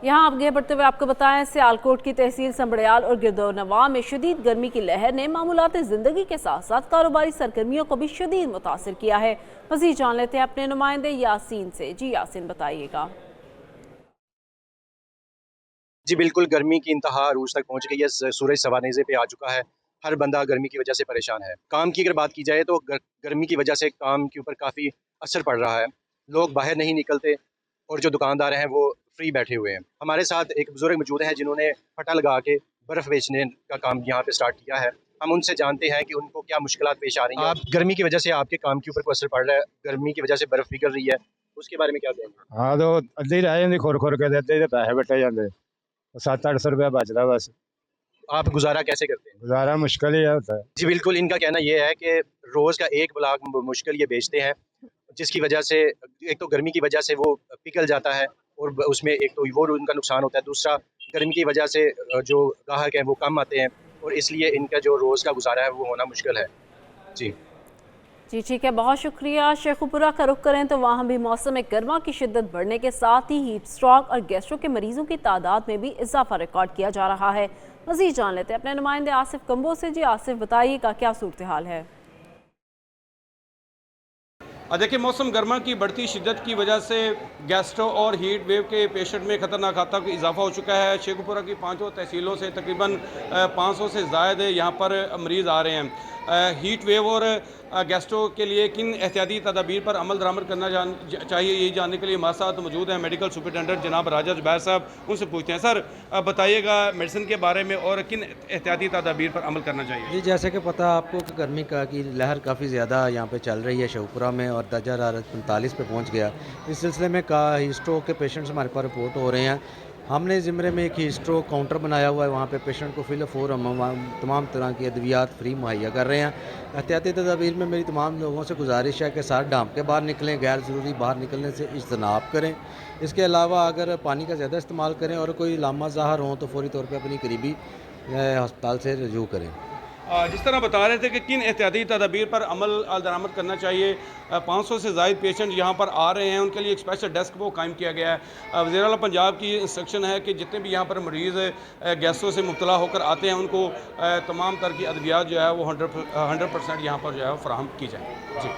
यहाँ आगे बढ़ते हुए आपको बताएं, सियालकोट की तहसील संबड़ियाल और गिरदोनवा में शदीद गर्मी की लहर ने मामूलाती जिंदगी के साथ साथ कारोबारी सरगर्मियों को भी शदीद मुतासिर किया है। मज़ीद जान लेते हैं अपने नुमाइंदे यासीन से। जी यासीन, बताइएगा। जी बिल्कुल, गर्मी की इंतहा अरूज तक पहुँच गई है। सूरज सवानेज़े पे आ चुका है। हर बंदा गर्मी की वजह से परेशान है। काम की अगर बात की जाए तो गर्मी की वजह से काम के ऊपर काफ़ी असर पड़ रहा है। लोग बाहर नहीं निकलते और जो दुकानदार हैं वो फ्री बैठे हुए हैं। हमारे साथ एक बुज़ुर्ग मौजूद हैं जिन्होंने फटा लगा के बर्फ़ बेचने का काम यहाँ पे स्टार्ट किया है। हम उनसे जानते हैं कि उनको क्या मुश्किलात पेश आ रही हैं। आप गर्मी की वजह से आपके काम के ऊपर कोई असर पड़ रहा है, गर्मी की वजह से बर्फ़ पिघल रही है, उसके बारे में क्या कहेंगे? हाँ तो अद्धी रह जाती खुर खुर के, अद्धी दे पैसे बटे जाते। 700-800 रुपया बचता बस। आप गुज़ारा कैसे करते हैं? गुजारा मुश्किल ही होता है। जी बिल्कुल, इनका कहना ये है कि रोज़ का एक ब्लॉक मुश्किल ये बेचते हैं, जिसकी वजह से एक तो गर्मी की वजह से वो पिघल जाता है और उसमें एक तो वो उनका नुकसान होता है, दूसरा गर्मी की वजह से जो ग्राहक हैं वो कम आते हैं और इसलिए इनका जो रोज़ का गुज़ारा है वो होना मुश्किल है। जी। जी ठीक है, बहुत शुक्रिया। शेखुपुरा का रुख करें तो वहाँ भी मौसम गर्मा की शिद्दत बढ़ने के साथ ही हीट स्ट्रोक और गैस्ट्रो के मरीजों की तादाद में भी इजाफा रिकॉर्ड किया जा रहा है। मज़ीद जान लेते हैं अपने नुमाइंदे आसिफ कंबो से। जी आसिफ, बताइएगा क्या सूरत हाल है। देखिए, मौसम गर्मा की बढ़ती शिद्दत की वजह से गैस्ट्रो और हीट वेव के पेशेंट में ख़तरनाक हद तक इजाफा हो चुका है। शेखुपुरा की 5 तहसीलों से तकरीबन 500 से ज़ायद यहाँ पर मरीज़ आ रहे हैं। हीट वेव और गैस्ट्रो के लिए किन एहतियाती तदाबीर पर अमल दरामद करना चाहिए, यही जानने के लिए हमारे साथ मौजूद हैं मेडिकल सुपरिटेंडेंट जनाब राजा जुबैर साहब। उनसे पूछते हैं, सर बताइएगा मेडिसिन के बारे में और किन एहतियाती तदाबीर पर अमल करना चाहिए। जी, जैसे कि पता आपको कि गर्मी का की लहर काफ़ी ज़्यादा यहाँ पे चल रही है शेखुपुरा में और दर्जा हरारत 45 पे पहुँच गया। इस सिलसिले में हीट स्ट्रोक के पेशेंट्स हमारे पास रिपोर्ट हो रहे हैं। हमने ज़िम्मे में एक हीट स्ट्रोक काउंटर बनाया हुआ है, वहाँ पे पेशेंट को फिल फोर हम तमाम तरह की अद्वियात फ्री मुहैया कर रहे हैं। एहतियाती तदाबीर में मेरी तमाम लोगों से गुजारिश है कि सर ढाँप के बाहर निकलें, गैर ज़रूरी बाहर निकलने से इज्तनाब करें। इसके अलावा अगर पानी का ज़्यादा इस्तेमाल करें और कोई लामा ज़ाहर हों तो फौरी तौर पर अपनी करीबी अस्पताल से रजू करें। जिस तरह बता रहे थे कि किन एहतियाती तदाबीर पर अमल दरामद करना चाहिए, 500 से ज़ायद पेशेंट यहाँ पर आ रहे हैं, उनके लिए एक स्पेशल डेस्क वो कायम किया गया है। वज़ीर आला पंजाब की इंस्ट्रक्शन है कि जितने भी यहाँ पर मरीज़ गैसों से मुब्तला होकर आते हैं उनको तमाम तरह की अद्वियात जो है वो 100% यहाँ पर जो है फराहम की जाए। जी।